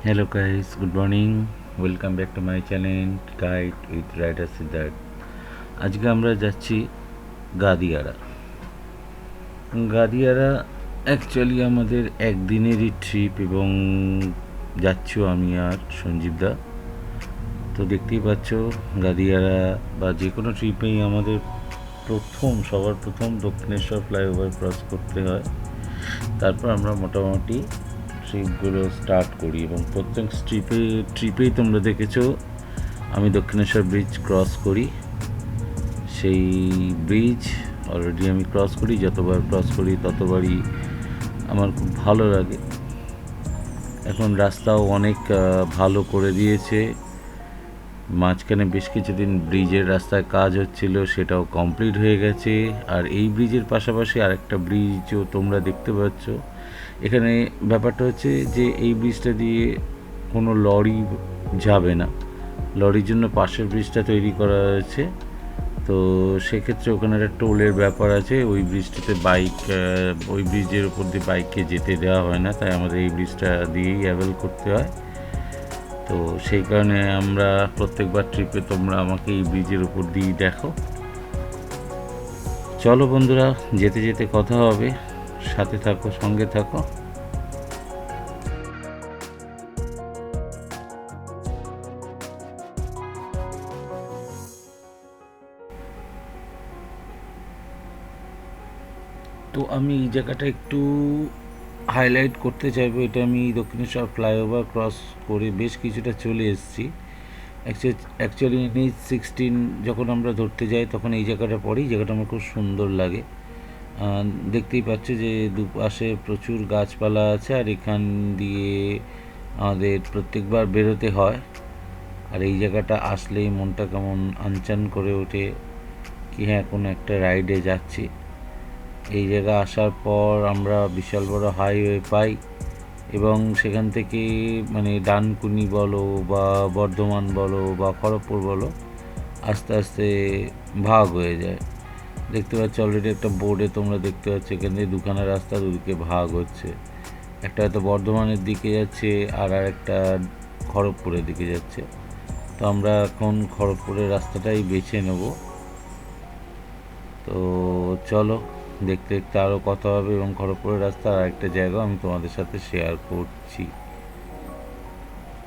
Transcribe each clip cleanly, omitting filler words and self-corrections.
Hello guys, good morning. Welcome back to my channel Guide with Rider Siddharth. আজকে আমরা যাচ্ছি Gadiara. Gadiara actually আমাদের একদিনেরই trip এবং যাচ্ছিও আমি আর সঞ্জীবদা। তো দেখতেই পাচ্ছ গাদিয়ারা বা যে কোনো ট্রিপেই আমাদের সবার প্রথম দক্ষিণেশ্বর ফ্লাইওভার ক্রস করতে হয়। তারপর আমরা মোটামুটি ট্রিপগুলো স্টার্ট করি এবং প্রত্যেক ট্রিপেই তোমরা দেখেছো আমি দক্ষিণেশ্বর ব্রিজ ক্রস করি। সেই ব্রিজ অলরেডি আমি ক্রস করি, যতবার ক্রস করি ততবারই আমার খুব ভালো লাগে। এখন রাস্তাও অনেক ভালো করে দিয়েছে। মাঝখানে বেশ কিছুদিন ব্রিজের রাস্তায় কাজ হচ্ছিল, সেটাও কমপ্লিট হয়ে গেছে। আর এই ব্রিজের পাশাপাশি আরেকটা ব্রিজও তোমরা দেখতে পাচ্ছ। এখানে ব্যাপারটা হচ্ছে যে এই ব্রিজটা দিয়ে কোনো লরি যাবে না, লরির জন্য পাশের ব্রিজটা তৈরি করা হয়েছে। তো সেক্ষেত্রে ওখানে একটা টোলের ব্যাপার আছে। ওই ব্রিজের উপর দিয়ে বাইককে যেতে দেওয়া হয় না, তাই আমাদের এই ব্রিজটা দিয়েই অ্যাভেল করতে হয়। তো সেই কারণে আমরা প্রত্যেকবার ট্রিপে তোমরা আমাকে এই ব্রিজের উপর দিয়েই দেখো। চলো বন্ধুরা, যেতে যেতে কথা হবে, সাথে থাকো, সঙ্গে থাকো। তো আমি এই জায়গাটা একটু হাইলাইট করতে চাইবো। এটা আমি দক্ষিণেশ্বর ফ্লাইওভার ক্রস করে বেশ কিছুটা চলে এসেছি। অ্যাকচুয়ালি NH-16 যখন আমরা ধরতে যাই তখন এই জায়গাটা পড়ে। এই জায়গাটা আমার খুব সুন্দর লাগে। দেখতেই পাচ্ছ যে দুপাশে প্রচুর গাছপালা আছে, আর এখান দিয়ে আমাদের প্রত্যেকবার বেরোতে হয়। আর এই জায়গাটা আসলেই মনটা কেমন আনচান করে ওঠে কি হ্যাঁ, কোনো একটা রাইডে যাচ্ছি। এই জায়গা আসার পর আমরা বিশাল বড় হাইওয়ে পাই এবং সেখান থেকে মানে ডানকুনি বলো বা বর্ধমান বলো বা খড়গপুর বলো, আস্তে আস্তে ভাগ হয়ে যায়। দেখতে পাচ্ছ অলরেডি একটা বোর্ডে তোমরা দেখতে পাচ্ছ এখান থেকে দুখানা রাস্তা দুদিকে ভাগ হচ্ছে। একটা হয়তো বর্ধমানের দিকে যাচ্ছে আর একটা খড়গপুরের দিকে যাচ্ছে। তো আমরা এখন খড়গপুরের রাস্তাটাই বেছে নেব। তো চলো, দেখতে দেখতে আরও কথা হবে এবং খড়গপুরের রাস্তার আরেকটা জায়গা আমি তোমাদের সাথে শেয়ার করছি।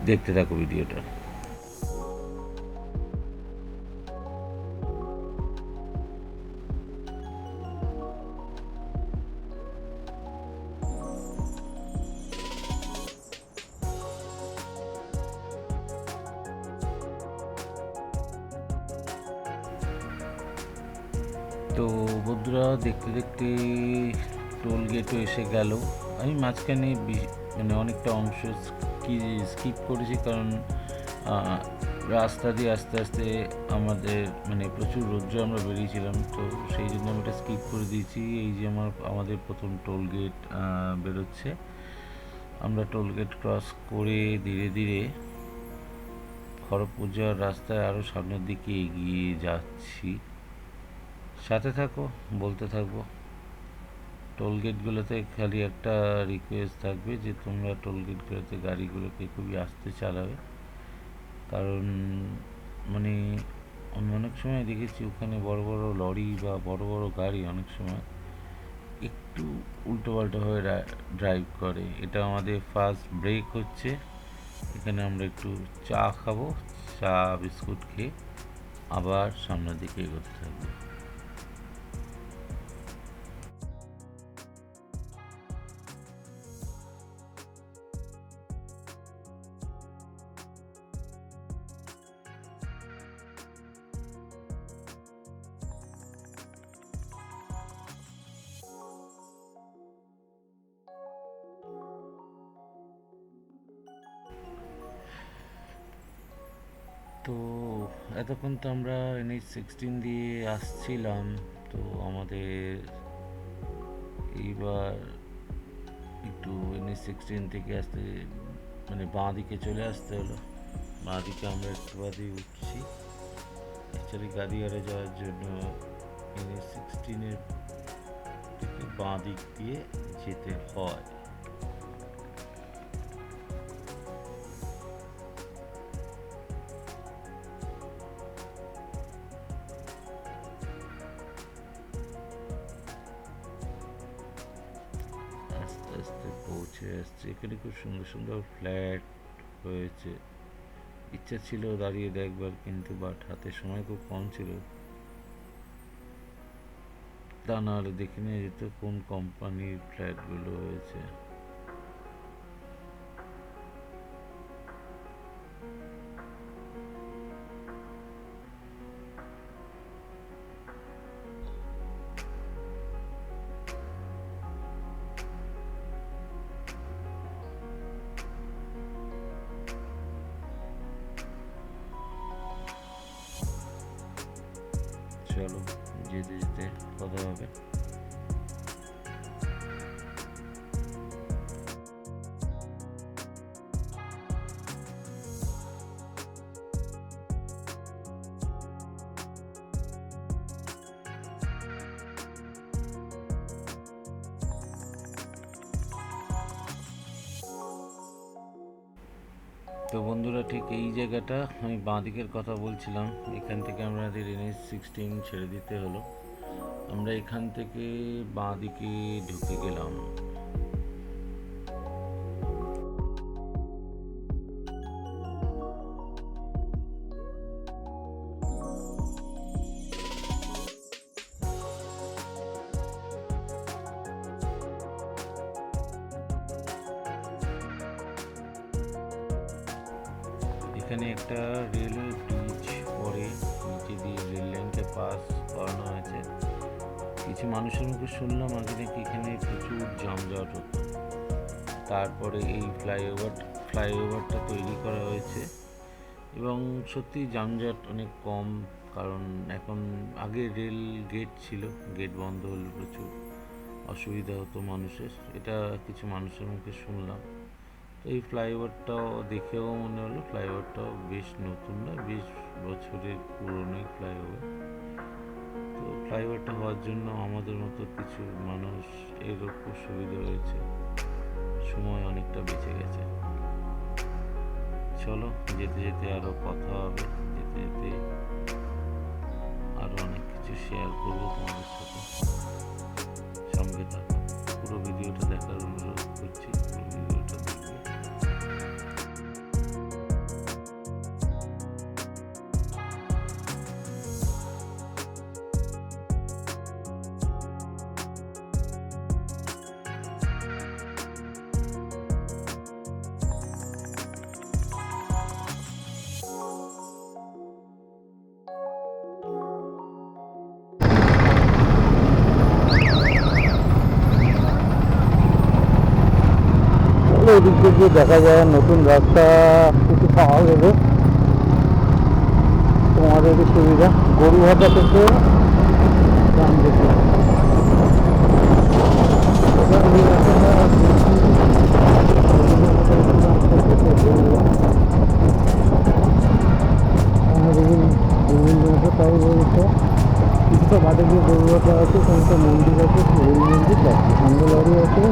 দেখতে থাকো ভিডিওটা। তো বন্ধুরা, দেখতে দেখতে টোল গেটও এসে গেল। আমি মাঝখানে মানে অনেকটা অংশ স্কিপ করেছি, কারণ রাস্তা দিয়ে আস্তে আস্তে আমাদের মানে প্রচুর রৌদ্র আমরা বেরিয়েছিলাম, তো সেই জন্য আমি এটা স্কিপ করে দিয়েছি। এই যে আমাদের প্রথম টোল গেট বেরোচ্ছে। আমরা টোল গেট ক্রস করে ধীরে ধীরে খড়গপুর যাওয়ার রাস্তায় আরও সামনের দিকে এগিয়ে যাচ্ছি। সাথে থাকো, বলতে থাকবো। টোল গেটগুলোতে খালি একটা রিকোয়েস্ট থাকবে যে তোমরা টোল গেটগুলোতে গাড়িগুলোকে খুবই আস্তে চালাবে, কারণ মানে আমি অনেক সময় দেখেছি ওখানে বড় বড় লরি বা বড় বড় গাড়ি অনেক সময় একটু উল্টোপাল্টোভাবে ড্রাইভ করে। এটা আমাদের ফার্স্ট ব্রেক হচ্ছে। এখানে আমরা একটু চা খাবো, চা বিস্কুট খেয়ে আবার সামনের দিকে এগোতে থাকবো। তো এতক্ষণ তো আমরা NH-16 দিয়ে আসছিলাম। তো আমাদের এইবার একটু NH-16 থেকে আসতে মানে বাঁ দিকে চলে আসতে হলো। বাঁ দিকে আমরা একটু বাদেই উঠছি। অ্যাকচুয়ালি গাড়িয়ারে যাওয়ার জন্য NH-16-এর থেকে বাঁ দিক দিয়ে যেতে হয়। ছেড়ে আসছে। এখানে খুব সুন্দর সুন্দর ফ্ল্যাট হয়েছে। ইচ্ছা ছিল দাঁড়িয়ে দেখবার, কিন্তু বাট হাতে সময় খুব কম ছিল, তা নাহলে দেখে নিয়ে যেত কোন কোম্পানির ফ্ল্যাটগুলো হয়েছে। চলো যেতে যেতে কথা হবে। তো বন্ধুরা, ঠিক এই জায়গাটা আমি বাঁ দিকের কথা বলছিলাম, এখান থেকে আমাদের NH-16 ছেড়ে দিতে হলো। আমরা এখান থেকে বাঁ দিকে ঢুকে গেলাম। এখানে একটা রেলওয়ে ব্রিজ পরে নিচে দিয়ে রেল লাইনকে পাস করানো হয়েছে। কিছু মানুষের মুখে শুনলাম আগে নাকি এখানে প্রচুর যানজট হতো, তারপরে এই ফ্লাইওভারটা তৈরি করা হয়েছে এবং সত্যি যানজট অনেক কম। কারণ এখন আগে রেল গেট ছিল, গেট বন্ধ হলে প্রচুর অসুবিধা হতো মানুষের, এটা কিছু মানুষের মুখে শুনলাম। তো এই ফ্লাইওভারটাও দেখেও মনে হলো ফ্লাইওভারটাও বেশ নতুন না, বেশ বছরের পুরনোই ফ্লাইওভার। তো ফ্লাইওভারটা হওয়ার জন্য আমাদের মতো কিছু মানুষ এরও খুব সুবিধা হয়েছে, সময় অনেকটা বেঁচে গেছে। চলো যেতে যেতে আরও কথা হবে, যেতে যেতে আরও অনেক কিছু শেয়ার করবো তোমাদের সাথে। সঙ্গে থাকো, পুরো ভিডিওটা দেখার অনুরোধ করছি, পুরো ভিডিওটা দেখবে। এদিক দিয়ে দেখা যায় নতুন রাস্তা কিছু পাওয়া গেলে তোমাদেরই সুবিধা। গরুহাটা থেকে গ্রাম দিকে তাই বলছে কিছুটা বাদে গিয়ে গরুহাটা আছে, কোনটা মন্দির আছে, ওই মন্দির আছে, সঙ্গে লরি আছে।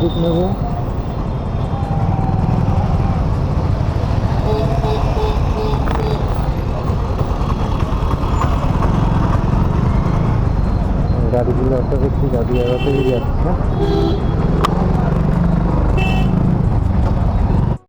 দিক নেব। গাড়িগুলো একটা দেখছি গাড়ি এড়াতেই যাচ্ছে।